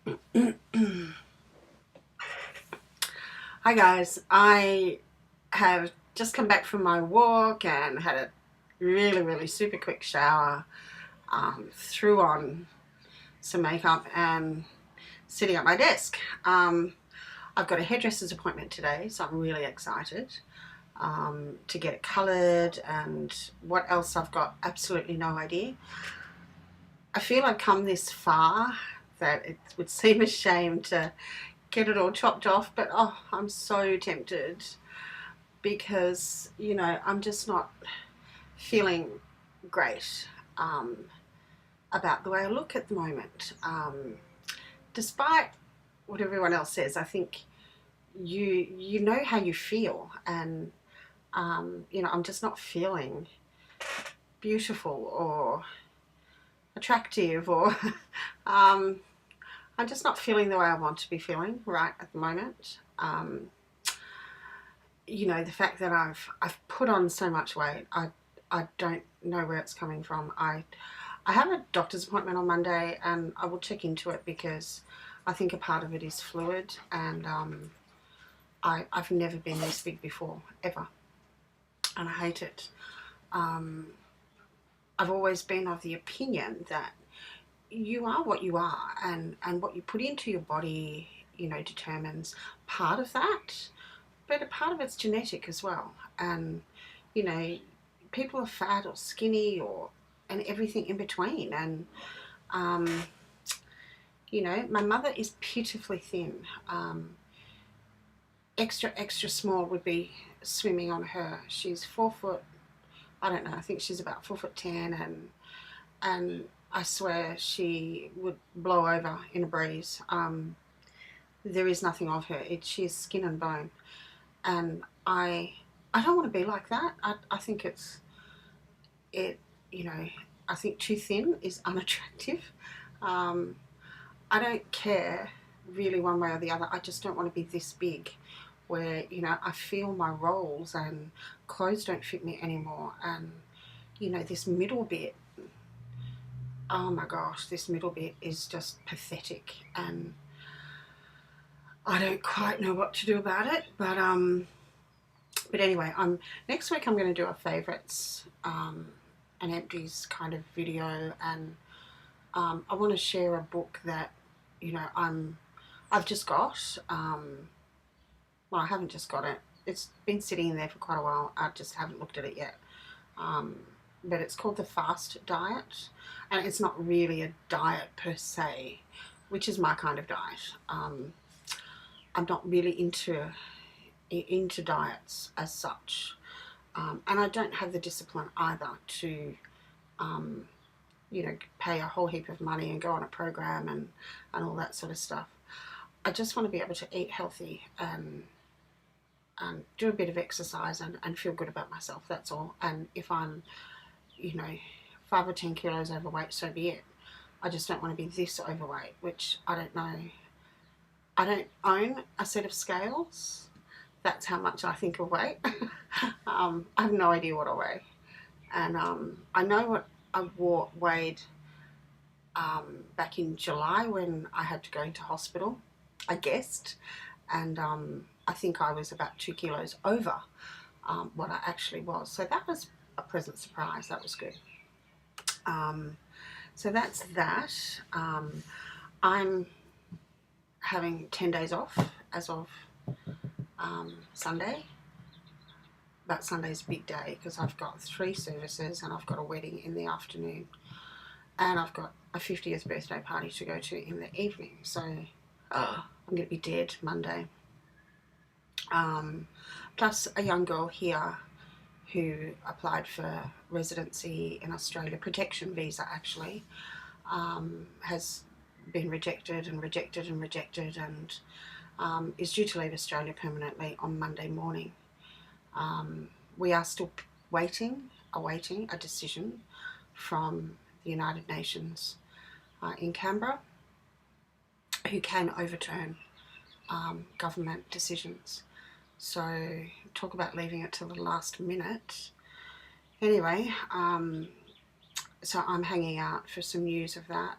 Hi guys, I have just come back from my walk and had a really super quick shower, threw on some makeup and sitting at my desk. I've got a hairdresser's appointment today, so I'm really excited to get it coloured, and what else I've got absolutely no idea. I feel I've come this far that it would seem a shame to get it all chopped off, but oh, I'm so tempted because I'm just not feeling great about the way I look at the moment. Despite what everyone else says, I think you know how you feel, and I'm just not feeling beautiful or attractive, or um, I'm just not feeling the way I want to be feeling right at the moment. The fact that I've put on so much weight, I don't know where it's coming from. I have a doctor's appointment on Monday, and I will check into it because I think a part of it is fluid, and I've never been this big before, ever, and I hate it. Um, I've always been of the opinion that you are what you are, and what you put into your body, determines part of that, but a part of it's genetic as well. And you know, people are fat or skinny or and everything in between. And um, my mother is pitifully thin. Extra small would be swimming on her. She's 4 foot. I don't know. I think she's about 4'10", and I swear she would blow over in a breeze. There is nothing of her. She is skin and bone, and I don't want to be like that. I think it you know I think too thin is unattractive. Um, I don't care really one way or the other. I just don't want to be this big where I feel my rolls and clothes don't fit me anymore. And this middle bit, oh my gosh, this middle bit is just pathetic, and I don't quite know what to do about it. But anyway, next week I'm going to do a favourites and empties kind of video, and I want to share a book that I've just got. Well, I haven't just got it. It's been sitting in there for quite a while. I just haven't looked at it yet. Um, but it's called The Fast Diet, and it's not really a diet per se, which is my kind of diet. I'm not really into diets as such, and I don't have the discipline either to um, pay a whole heap of money and go on a program and all that sort of stuff. I just want to be able to eat healthy and do a bit of exercise and feel good about myself. That's all. And if I'm, you know, 5 or 10 kilos overweight, so be it. I just don't want to be this overweight, which I don't know. I don't own a set of scales. That's how much I think of weight. I have no idea what I weigh. And I know what I weighed back in July when I had to go into hospital. I guessed, and I think I was about 2 kilos over what I actually was. So that was a pleasant surprise. That was good. So that's that. I'm having 10 days off as of Sunday. But Sunday's a big day because I've got 3 services and I've got a wedding in the afternoon, and I've got a 50th birthday party to go to in the evening. So I'm going to be dead Monday. Plus a young girl here who applied for residency in Australia, protection visa actually, has been rejected and rejected and rejected, and is due to leave Australia permanently on Monday morning. We are still awaiting a decision from the United Nations in Canberra, who can overturn government decisions. So talk about leaving it to the last minute. Anyway, so I'm hanging out for some news of that.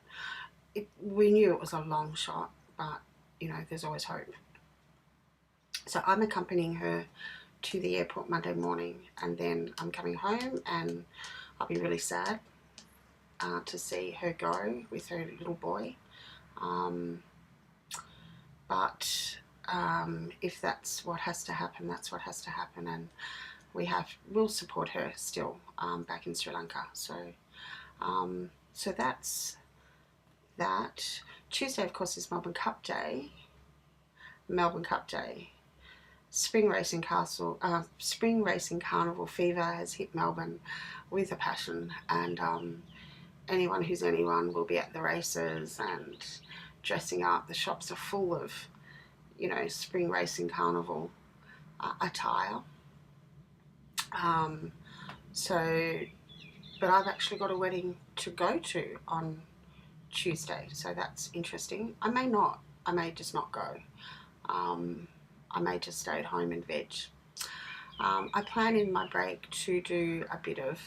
we knew it was a long shot, but you know, there's always hope. So I'm accompanying her to the airport Monday morning, and then I'm coming home, and I'll be really sad to see her go with her little boy. But if that's what has to happen, that's what has to happen, and we'll support her still back in Sri Lanka. So so that's that. Tuesday, of course, is Melbourne Cup Day. Spring racing carnival fever has hit Melbourne with a passion, and anyone who's anyone will be at the races and dressing up. The shops are full of, you know, spring racing carnival attire. But I've actually got a wedding to go to on Tuesday, so that's interesting. I may just not go. I may just stay at home and veg. I plan in my break to do a bit of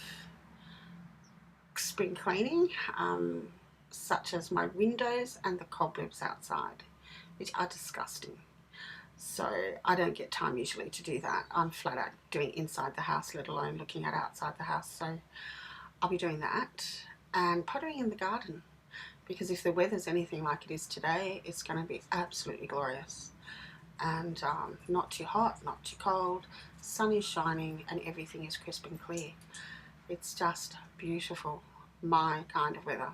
spring cleaning, such as my windows and the cobwebs outside, which are disgusting. So I don't get time usually to do that. I'm flat out doing inside the house, let alone looking at outside the house. So I'll be doing that, and pottering in the garden, because if the weather's anything like it is today, it's going to be absolutely glorious. And not too hot, not too cold, sun is shining, and everything is crisp and clear. It's just beautiful, my kind of weather.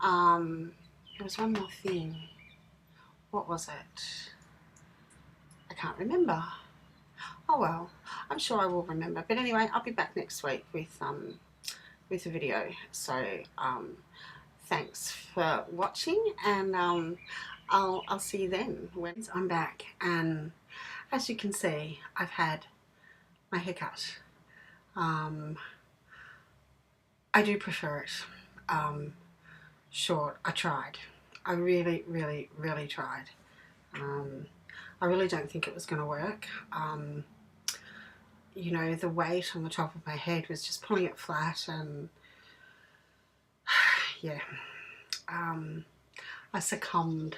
There was one more thing. What was it? I can't remember. Oh well, I'm sure I will remember. But anyway, I'll be back next week with a video. So thanks for watching, and I'll see you then when I'm back. And as you can see, I've had my haircut. I do prefer it short. I tried. I really, really, really tried. I really don't think it was going to work. You know, the weight on the top of my head was just pulling it flat, and yeah, I succumbed.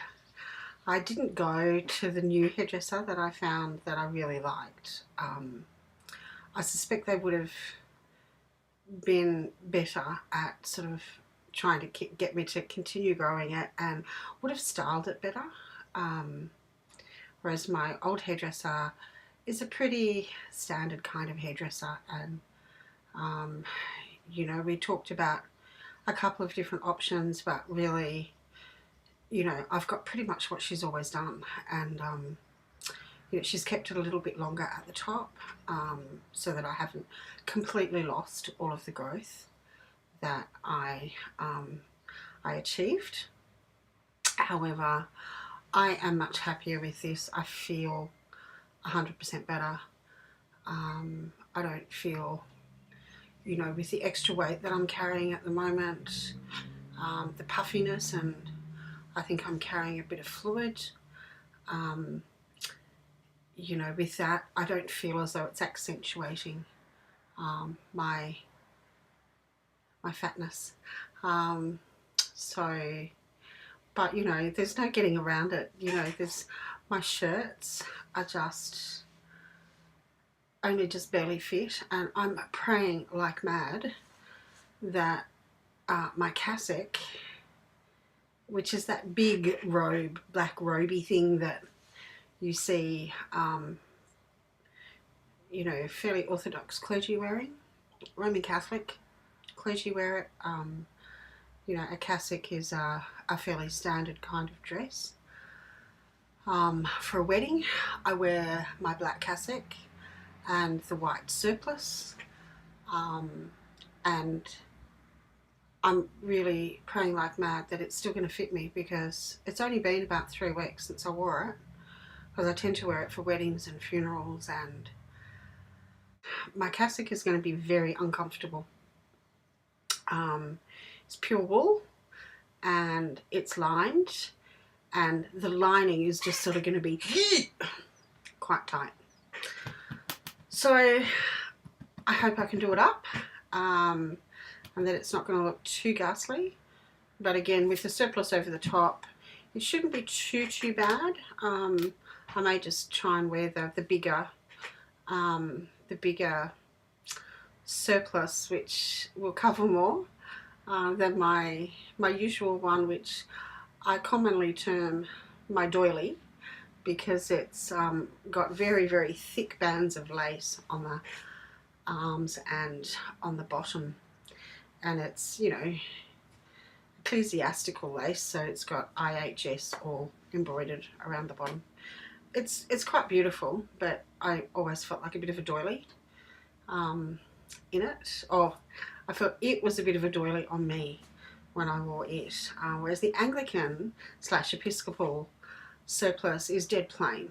I didn't go to the new hairdresser that I found that I really liked. I suspect they would have been better at sort of trying to get me to continue growing it, and would have styled it better. Whereas my old hairdresser is a pretty standard kind of hairdresser, and you know, we talked about a couple of different options, but really, you know, I've got pretty much what she's always done, and you know, she's kept it a little bit longer at the top, so that I haven't completely lost all of the growth that I achieved. However, I am much happier with this. I feel 100% better. I don't feel, you know, with the extra weight that I'm carrying at the moment, the puffiness, and I think I'm carrying a bit of fluid. You know, with that, I don't feel as though it's accentuating my fatness. So, but you know, there's no getting around it. You know, my shirts are just only just barely fit, and I'm praying like mad that my cassock, which is that big robe, black roby thing that you see, you know, fairly orthodox clergy wearing, Roman Catholic clergy wear it. You know, a cassock is a fairly standard kind of dress. For a wedding, I wear my black cassock and the white surplice, and I'm really praying like mad that it's still going to fit me, because it's only been about 3 weeks since I wore it, because I tend to wear it for weddings and funerals, and my cassock is going to be very uncomfortable. It's pure wool, and it's lined, and the lining is just sort of going to be quite tight. So I hope I can do it up, and that it's not going to look too ghastly. But again, with the surplus over the top, it shouldn't be too bad. I may just try and wear the bigger surplus, which will cover more than my usual one, which I commonly term my doily, because it's got very thick bands of lace on the arms and on the bottom, and it's, you know, ecclesiastical lace, so it's got IHS all embroidered around the bottom. It's quite beautiful, but I always felt like a bit of a doily in it, or I felt it was a bit of a doily on me when I wore it, whereas the Anglican / Episcopal surplus is dead plain.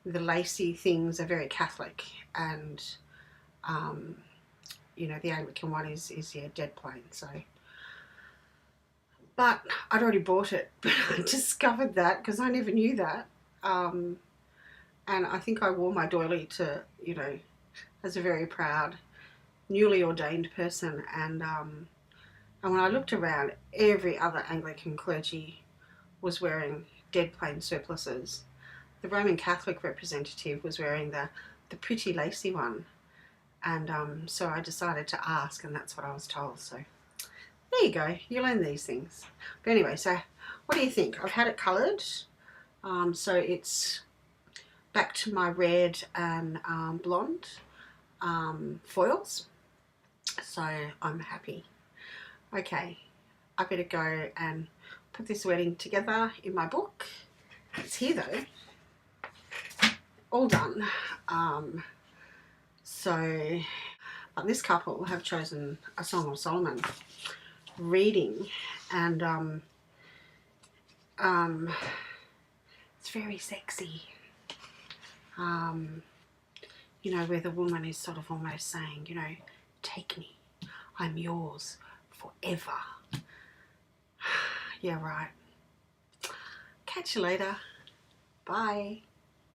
The lacy things are very Catholic, and you know, the Anglican one is yeah, dead plain. So, but I'd already bought it, but I discovered that because I never knew that, and I think I wore my doily to, you know, as a very proud newly ordained person, and when I looked around, every other Anglican clergy was wearing dead plain surplices. The Roman Catholic representative was wearing the pretty lacy one, and so I decided to ask, and that's what I was told. So there you go, you learn these things. But anyway, so what do you think? I've had it coloured, so it's back to my red and blonde foils, so I'm happy. Okay, I better go and put this wedding together in my book. It's here though, all done. But this couple have chosen a Song of Solomon reading, and it's very sexy. You know, where the woman is sort of almost saying, you know, take me, I'm yours forever. Yeah, right. Catch you later. Bye.